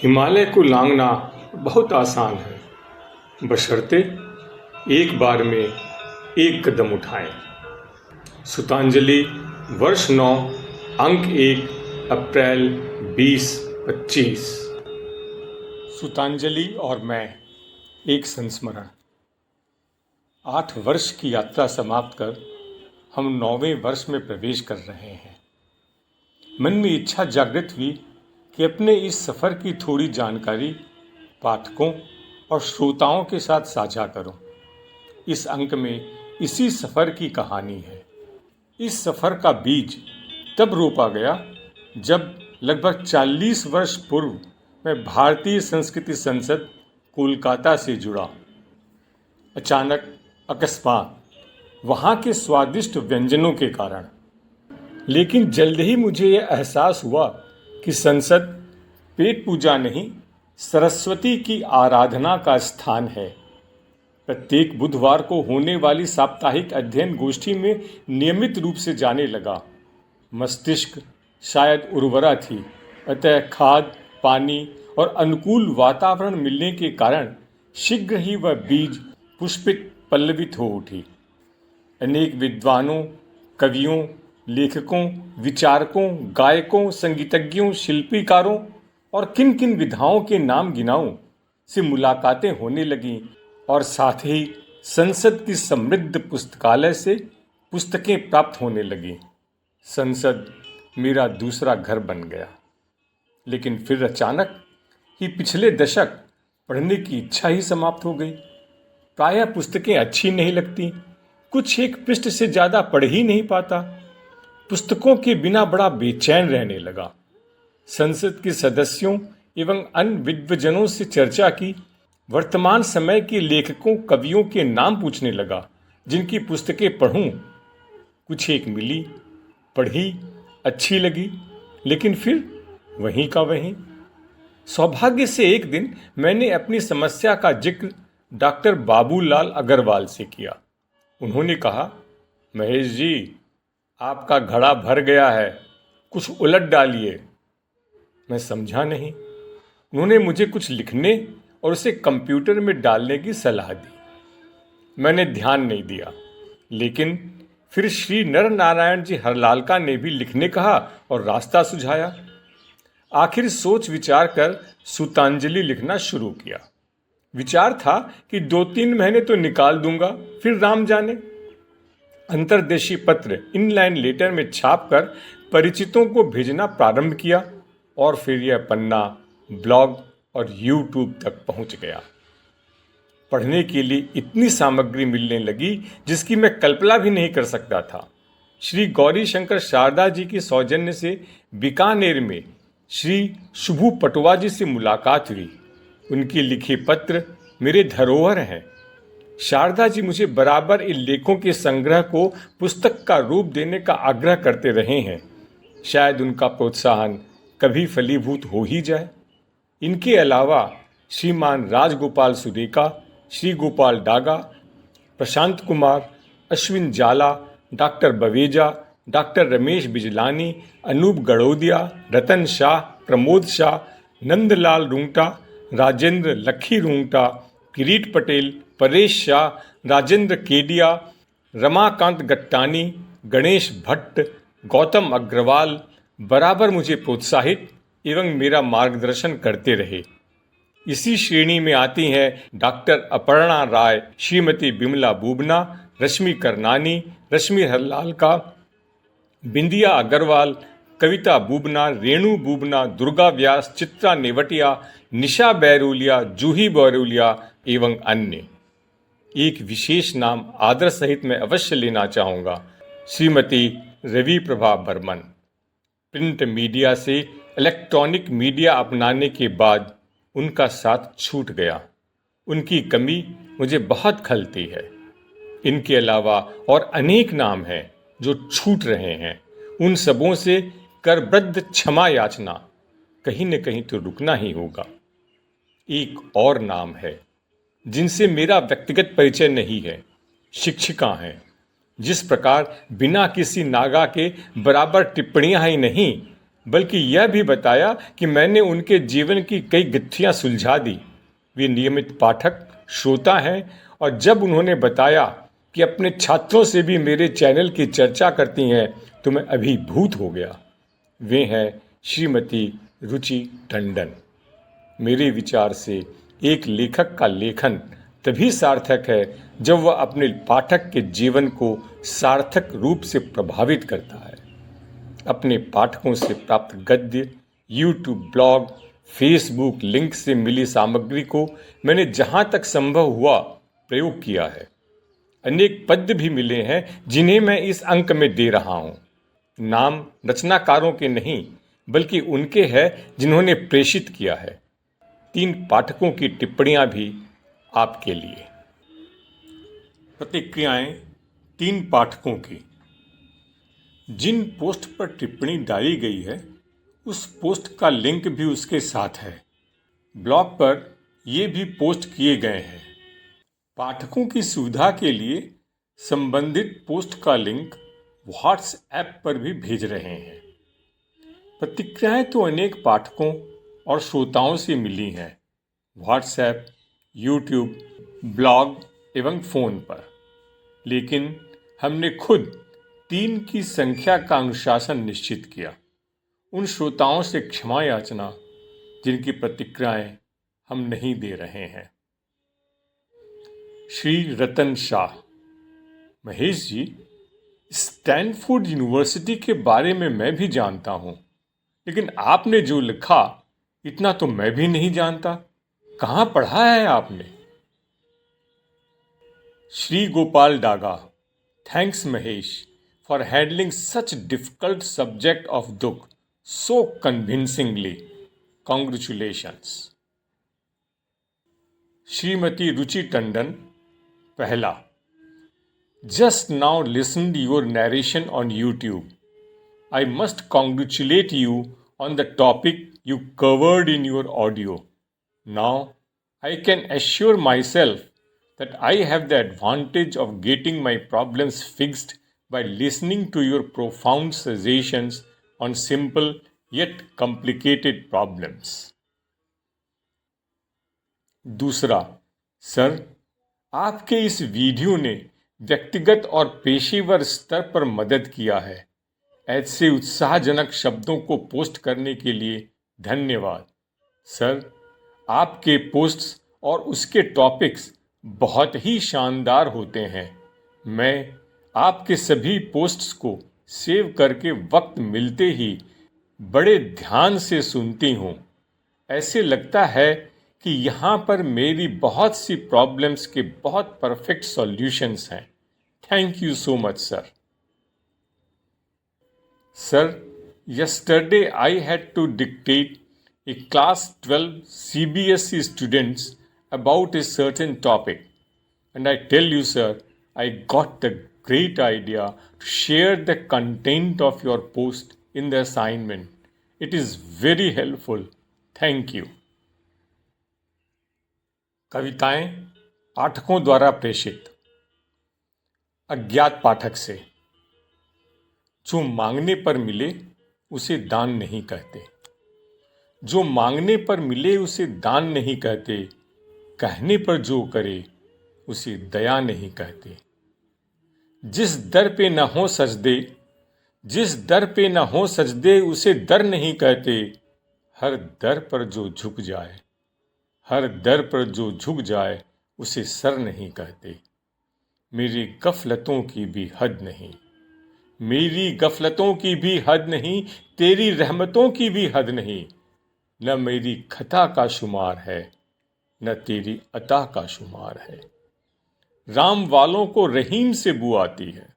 हिमालय को लांघना बहुत आसान है, बशर्ते एक बार में एक कदम उठाएं। सुतांजलि वर्ष 9 अंक 1 अप्रैल 2025। सुतांजलि और मैं एक संस्मरण। 8 वर्ष की यात्रा समाप्त कर हम 9वें वर्ष में प्रवेश कर रहे हैं। मन में इच्छा जागृत हुई कि अपने इस सफ़र की थोड़ी जानकारी पाठकों और श्रोताओं के साथ साझा करूं। इस अंक में इसी सफ़र की कहानी है। इस सफ़र का बीज तब रोपा गया जब लगभग 40 वर्ष पूर्व मैं भारतीय संस्कृति संसद कोलकाता से जुड़ा। अचानक अकस्मात वहाँ के स्वादिष्ट व्यंजनों के कारण। लेकिन जल्द ही मुझे यह एहसास हुआ कि संसद पेट पूजा नहीं, सरस्वती की आराधना का स्थान है। प्रत्येक बुधवार को होने वाली साप्ताहिक अध्ययन गोष्ठी में नियमित रूप से जाने लगा। मस्तिष्क शायद उर्वरा थी, अतः खाद, पानी और अनुकूल वातावरण मिलने के कारण शीघ्र ही वह बीज पुष्पित पल्लवित हो उठी। अनेक विद्वानों, कवियों, लेखकों, विचारकों, गायकों, संगीतज्ञों, शिल्पीकारों और किन किन विधाओं के नाम गिनाऊं से मुलाकातें होने लगीं और साथ ही संसद की समृद्ध पुस्तकालय से पुस्तकें प्राप्त होने लगीं। संसद मेरा दूसरा घर बन गया। लेकिन फिर अचानक ही पिछले दशक पढ़ने की इच्छा ही समाप्त हो गई। प्रायः पुस्तकें अच्छी नहीं लगती, कुछ एक पृष्ठ से ज़्यादा पढ़ ही नहीं पाता। पुस्तकों के बिना बड़ा बेचैन रहने लगा। संसद के सदस्यों एवं अन्य विद्वजनों से चर्चा की। वर्तमान समय के लेखकों, कवियों के नाम पूछने लगा जिनकी पुस्तकें पढ़ूं। कुछ एक मिली, पढ़ी, अच्छी लगी, लेकिन फिर वहीं का वहीं। सौभाग्य से एक दिन मैंने अपनी समस्या का जिक्र डॉक्टर बाबूलाल अग्रवाल से किया। उन्होंने कहा, महेश जी, आपका घड़ा भर गया है, कुछ उलट डालिए। मैं समझा नहीं। उन्होंने मुझे कुछ लिखने और उसे कंप्यूटर में डालने की सलाह दी। मैंने ध्यान नहीं दिया, लेकिन फिर श्री नर नारायण जी हरलालका ने भी लिखने कहा और रास्ता सुझाया। आखिर सोच विचार कर सुतांजलि लिखना शुरू किया। विचार था कि 2-3 महीने तो निकाल दूंगा, फिर राम जाने। अंतर्देशीय पत्र इनलाइन लेटर में छापकर परिचितों को भेजना प्रारंभ किया और फिर यह पन्ना ब्लॉग और यूट्यूब तक पहुंच गया। पढ़ने के लिए इतनी सामग्री मिलने लगी जिसकी मैं कल्पना भी नहीं कर सकता था। श्री गौरी शंकर शारदा जी के सौजन्य से बीकानेर में श्री शुभू पटवा जी से मुलाकात हुई। उनके लिखे पत्र मेरे धरोहर हैं। शारदा जी मुझे बराबर इन लेखों के संग्रह को पुस्तक का रूप देने का आग्रह करते रहे हैं। शायद उनका प्रोत्साहन कभी फलीभूत हो ही जाए। इनके अलावा श्रीमान राजगोपाल सुरेका, श्री गोपाल डागा, प्रशांत कुमार, अश्विन जाला, डॉक्टर बवेजा, डॉक्टर रमेश बिजलानी, अनूप गड़ोदिया, रतन शाह, प्रमोद शाह, नंदलाल रुंगटा, राजेंद्र लखी रुंगटा, किरीट पटेल, परेश शाह, राजेंद्र केडिया, रमाकांत गट्टानी, गणेश भट्ट, गौतम अग्रवाल बराबर मुझे प्रोत्साहित एवं मेरा मार्गदर्शन करते रहे। इसी श्रेणी में आती हैं डॉक्टर अपर्णा राय, श्रीमती बिमला बूबना, रश्मि करनानी, रश्मि हरलालका, बिंदिया अग्रवाल, कविता बूबना, रेणु बूबना, दुर्गा व्यास, चित्रा नेवटिया, निशा बैरोलिया, जूही बैरोलिया एवं अन्य। एक विशेष नाम आदर सहित मैं अवश्य लेना चाहूँगा, श्रीमती रवि प्रभा बर्मन। प्रिंट मीडिया से इलेक्ट्रॉनिक मीडिया अपनाने के बाद उनका साथ छूट गया। उनकी कमी मुझे बहुत खलती है। इनके अलावा और अनेक नाम हैं जो छूट रहे हैं। उन सबों से करबद्ध क्षमा याचना, कहीं न कहीं तो रुकना ही होगा। एक और नाम है जिनसे मेरा व्यक्तिगत परिचय नहीं है, शिक्षिका हैं। जिस प्रकार बिना किसी नागा के बराबर टिप्पणियां ही नहीं बल्कि यह भी बताया कि मैंने उनके जीवन की कई गुत्थियां सुलझा दी। वे नियमित पाठक श्रोता हैं और जब उन्होंने बताया कि अपने छात्रों से भी मेरे चैनल की चर्चा करती हैं तो मैं अभिभूत हो गया। वे हैं श्रीमती रुचि टंडन। मेरे विचार से एक लेखक का लेखन तभी सार्थक है जब वह अपने पाठक के जीवन को सार्थक रूप से प्रभावित करता है। अपने पाठकों से प्राप्त गद्य, यूट्यूब ब्लॉग, फेसबुक लिंक से मिली सामग्री को मैंने जहां तक संभव हुआ प्रयोग किया है। अनेक पद्य भी मिले हैं जिन्हें मैं इस अंक में दे रहा हूं। नाम रचनाकारों के नहीं बल्कि उनके हैं जिन्होंने प्रेषित किया है। 3 पाठकों की टिप्पणियां भी आपके लिए। प्रतिक्रियाएं 3 पाठकों की। जिन पोस्ट पर टिप्पणी डाली गई है उस पोस्ट का लिंक भी उसके साथ है। ब्लॉग पर ये भी पोस्ट किए गए हैं। पाठकों की सुविधा के लिए संबंधित पोस्ट का लिंक व्हाट्सएप पर भी भेज रहे हैं। प्रतिक्रियाएं तो अनेक पाठकों और श्रोताओं से मिली हैं, व्हाट्सएप, यूट्यूब, ब्लॉग एवं फ़ोन पर। लेकिन हमने खुद 3 की संख्या का अनुशासन निश्चित किया। उन श्रोताओं से क्षमा याचना जिनकी प्रतिक्रियाएं हम नहीं दे रहे हैं। श्री रतन शाह। महेश जी, स्टैनफोर्ड यूनिवर्सिटी के बारे में मैं भी जानता हूं, लेकिन आपने जो लिखा इतना तो मैं भी नहीं जानता। कहां पढ़ा है आपने? Shri Gopal Daga. Thanks Mahesh for handling such difficult subject of Dukh so convincingly. Congratulations. Shrimati Ruchi Tandon. पहला, just now listened your narration on YouTube. I must congratulate you on the topic you covered in your audio. Now, I can assure myself that I have the advantage of getting my problems fixed by listening to your profound suggestions on simple yet complicated problems. दूसरा, sir, आपके इस video ने व्यक्तिगत और पेशेवर स्तर पर मदद किया है। ऐसे उत्साहजनक शब्दों को पोस्ट करने के लिए धन्यवाद। सर, आपके पोस्ट्स और उसके टॉपिक्स बहुत ही शानदार होते हैं। मैं आपके सभी पोस्ट्स को सेव करके वक्त मिलते ही बड़े ध्यान से सुनती हूँ। ऐसे लगता है कि यहाँ पर मेरी बहुत सी प्रॉब्लम्स के बहुत परफेक्ट सॉल्यूशंस हैं। Thank you so much sir. Sir, yesterday I had to dictate a class 12 CBSE students about a certain topic, and I tell you sir, I got the great idea to share the content of your post in the assignment. It is very helpful. Thank you. कविताएं पाठकों द्वारा प्रेषित। अज्ञात पाठक से। जो मांगने पर मिले उसे दान नहीं कहते। जो मांगने पर मिले उसे दान नहीं कहते। कहने पर जो करे उसे दया नहीं कहते। जिस दर पे न हो सजदे, जिस दर पे न हो सजदे उसे दर नहीं कहते। हर दर पर जो झुक जाए, हर दर पर जो झुक जाए उसे सर नहीं कहते। मेरी गफलतों की भी हद नहीं, मेरी गफलतों की भी हद नहीं, तेरी रहमतों की भी हद नहीं। न मेरी खता का शुमार है, न तेरी अता का शुमार है। राम वालों को रहीम से बू आती है,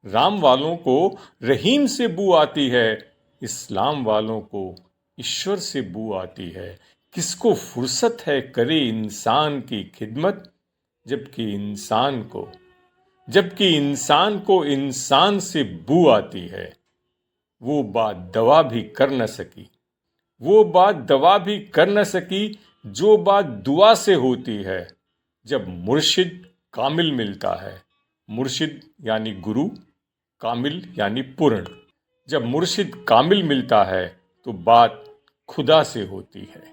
राम वालों को रहीम से बू आती है। इस्लाम वालों को ईश्वर से बू आती है। किसको फुर्सत है करे इंसान की खिदमत, जबकि इंसान को इंसान से बू आती है। वो बात दवा भी कर न सकी, वो बात दवा भी कर न सकी जो बात दुआ से होती है। जब मुर्शिद कामिल मिलता है, मुर्शिद यानी गुरु, कामिल यानी पूर्ण। जब मुर्शिद कामिल मिलता है तो बात खुदा से होती है।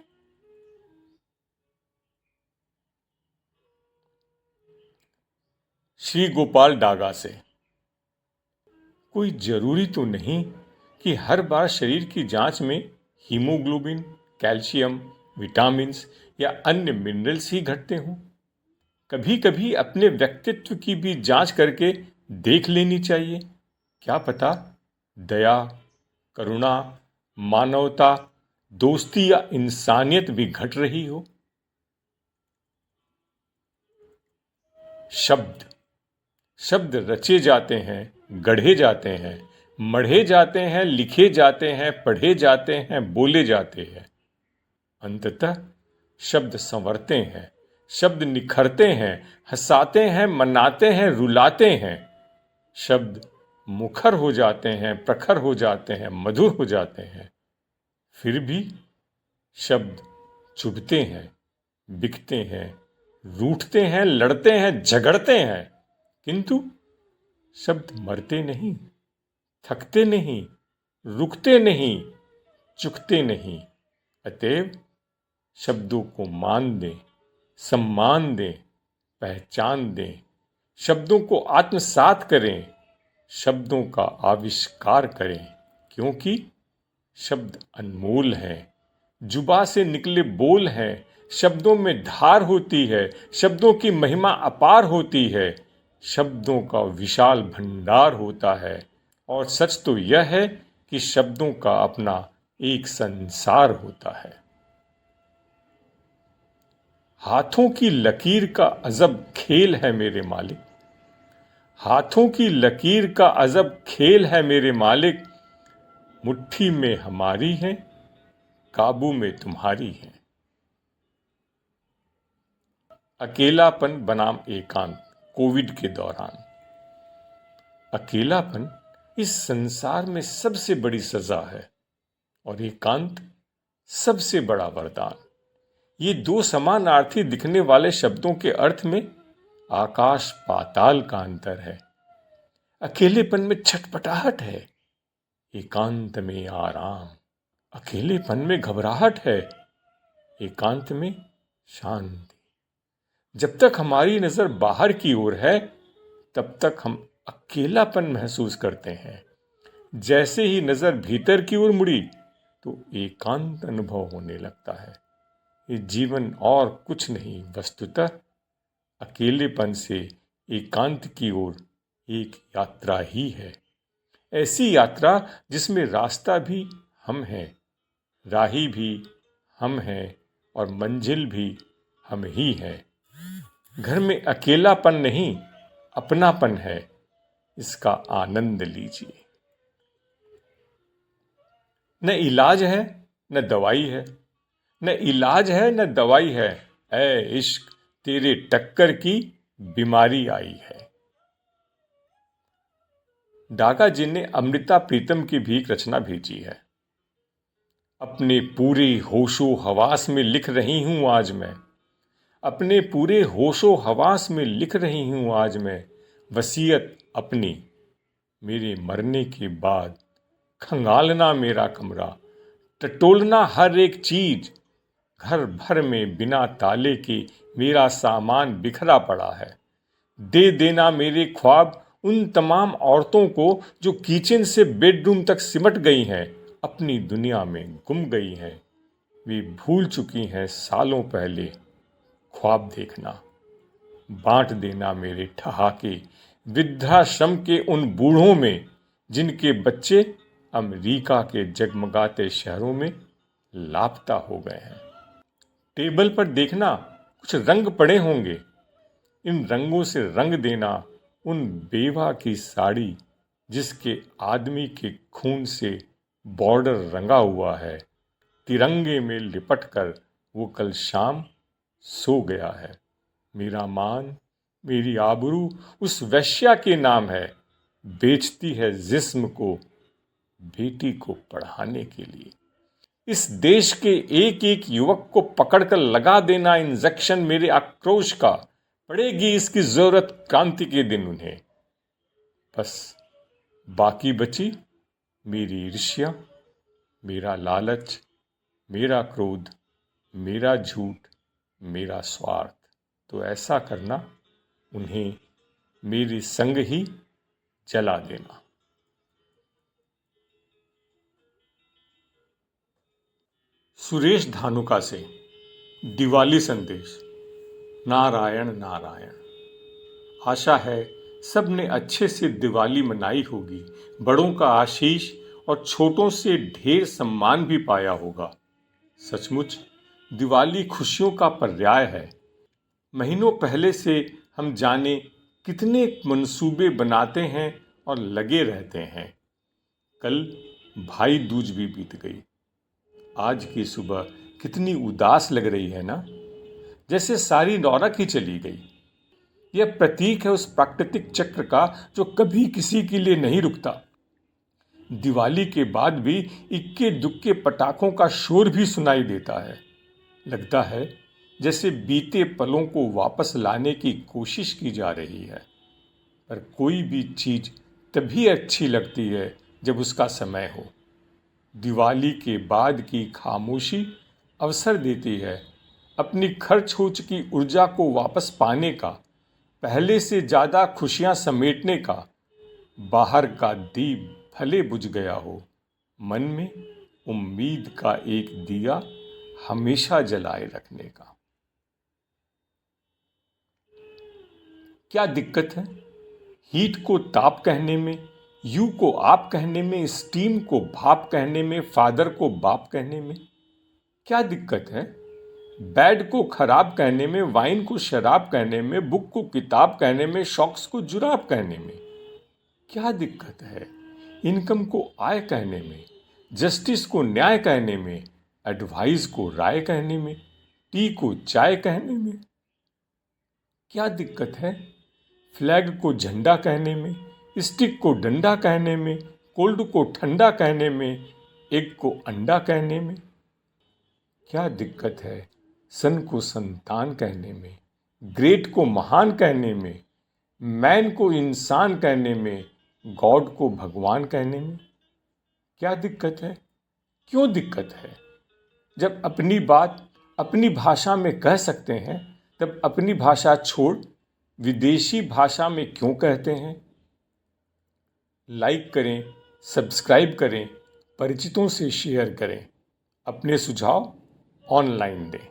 श्री गोपाल डागा से। कोई जरूरी तो नहीं कि हर बार शरीर की जांच में हीमोग्लोबिन, कैल्शियम, विटामिन्स या अन्य मिनरल्स ही घटते हों। कभी कभी अपने व्यक्तित्व की भी जांच करके देख लेनी चाहिए। क्या पता दया, करुणा, मानवता, दोस्ती या इंसानियत भी घट रही हो। शब्द शब्द रचे जाते हैं, गढ़े जाते हैं, मढ़े जाते हैं, लिखे जाते हैं, पढ़े जाते हैं, बोले जाते हैं। अंततः शब्द संवरते हैं, शब्द निखरते हैं, हंसाते हैं, मनाते हैं, रुलाते हैं। शब्द मुखर हो जाते हैं, प्रखर हो जाते हैं, मधुर हो जाते हैं। फिर भी शब्द चुभते हैं, बिकते हैं, रूठते हैं, लड़ते हैं, झगड़ते हैं। किंतु शब्द मरते नहीं, थकते नहीं, रुकते नहीं, चुकते नहीं। अतएव शब्दों को मान दें, सम्मान दें, पहचान दें। शब्दों को आत्मसात करें, शब्दों का आविष्कार करें, क्योंकि शब्द अनमोल हैं। जुबा से निकले बोल हैं, शब्दों में धार होती है, शब्दों की महिमा अपार होती है, शब्दों का विशाल भंडार होता है। और सच तो यह है कि शब्दों का अपना एक संसार होता है। हाथों की लकीर का अजब खेल है मेरे मालिक, हाथों की लकीर का अजब खेल है मेरे मालिक। मुट्ठी में हमारी है, काबू में तुम्हारी है। अकेलापन बनाम एकांत। कोविड के दौरान अकेलापन इस संसार में सबसे बड़ी सजा है और एकांत सबसे बड़ा वरदान। ये दो समानार्थी दिखने वाले शब्दों के अर्थ में आकाश पाताल का अंतर है। अकेलेपन में छटपटाहट है, एकांत में आराम। अकेलेपन में घबराहट है, एकांत में शांति। जब तक हमारी नजर बाहर की ओर है तब तक हम अकेलापन महसूस करते हैं। जैसे ही नजर भीतर की ओर मुड़ी तो एकांत अनुभव होने लगता है। ये जीवन और कुछ नहीं, वस्तुतः अकेलेपन से एकांत की ओर एक यात्रा ही है। ऐसी यात्रा जिसमें रास्ता भी हम हैं, राही भी हम हैं और मंजिल भी हम ही हैं। घर में अकेलापन नहीं, अपनापन है, इसका आनंद लीजिए। न इलाज है न दवाई है, न इलाज है न दवाई है। ऐ इश्क तेरे टक्कर की बीमारी आई है। डागा जी ने अमृता प्रीतम की भी एक रचना भेजी है। अपने पूरे होशो हवास में लिख रही हूं आज मैं, अपने पूरे होशो हवास में लिख रही हूं आज मैं। वसीयत अपनी, मेरे मरने के बाद खंगालना मेरा कमरा, टटोलना हर एक चीज। घर भर में बिना ताले के मेरा सामान बिखरा पड़ा है। दे देना मेरे ख्वाब उन तमाम औरतों को जो किचन से बेडरूम तक सिमट गई हैं, अपनी दुनिया में गुम गई हैं। वे भूल चुकी हैं सालों पहले ख्वाब देखना। बांट देना मेरे ठहाके वृद्धाश्रम के उन बूढ़ों में जिनके बच्चे अमेरिका के जगमगाते शहरों में लापता हो गए हैं। टेबल पर देखना कुछ रंग पड़े होंगे, इन रंगों से रंग देना उन बेवा की साड़ी जिसके आदमी के खून से बॉर्डर रंगा हुआ है। तिरंगे में लिपट कर वो कल शाम सो गया है। मेरा मान, मेरी आबरू उस वैश्या के नाम है, बेचती है जिस्म को बेटी को पढ़ाने के लिए। इस देश के एक एक युवक को पकड़कर लगा देना इंजेक्शन मेरे आक्रोश का। पड़ेगी इसकी जरूरत क्रांति के दिन उन्हें। बस बाकी बची मेरी ईर्ष्या, मेरा लालच, मेरा क्रोध, मेरा झूठ, मेरा स्वार्थ, तो ऐसा करना, उन्हें मेरे संग ही जला देना। सुरेश धानुका से दिवाली संदेश। नारायण नारायण। आशा है सबने अच्छे से दिवाली मनाई होगी, बड़ों का आशीष और छोटों से ढेर सम्मान भी पाया होगा। सचमुच दिवाली खुशियों का पर्याय है। महीनों पहले से हम जाने कितने मंसूबे बनाते हैं और लगे रहते हैं। कल भाई दूज भी बीत गई। आज की सुबह कितनी उदास लग रही है ना, जैसे सारी रौनक ही चली गई। यह प्रतीक है उस प्राकृतिक चक्र का जो कभी किसी के लिए नहीं रुकता। दिवाली के बाद भी इक्के दुक्के पटाखों का शोर भी सुनाई देता है। लगता है जैसे बीते पलों को वापस लाने की कोशिश की जा रही है। पर कोई भी चीज तभी अच्छी लगती है जब उसका समय हो। दिवाली के बाद की खामोशी अवसर देती है अपनी खर्च हो चुकी ऊर्जा को वापस पाने का, पहले से ज्यादा खुशियां समेटने का। बाहर का दीप भले बुझ गया हो, मन में उम्मीद का एक दिया हमेशा जलाए रखने का। क्या दिक्कत है हीट को ताप कहने में, यू को आप कहने में, स्टीम को भाप कहने में, फादर को बाप कहने में? क्या दिक्कत है बैड को खराब कहने में, वाइन को शराब कहने में, बुक को किताब कहने में, शॉक्स को जुराब कहने में? क्या दिक्कत है इनकम को आय कहने में, जस्टिस को न्याय कहने में, एडवाइस को राय कहने में, टी को चाय कहने में? क्या दिक्कत है फ्लैग को झंडा कहने में, स्टिक को डंडा कहने में, कोल्ड को ठंडा कहने में, एग को अंडा कहने में? क्या दिक्कत है सन को संतान कहने में, ग्रेट को महान कहने में, मैन को इंसान कहने में, गॉड को भगवान कहने में? क्या दिक्कत है? क्यों दिक्कत है? जब अपनी बात अपनी भाषा में कह सकते हैं, तब अपनी भाषा छोड़ विदेशी भाषा में क्यों कहते हैं? लाइक करें, सब्सक्राइब करें, परिचितों से शेयर करें, अपने सुझाव ऑनलाइन दें।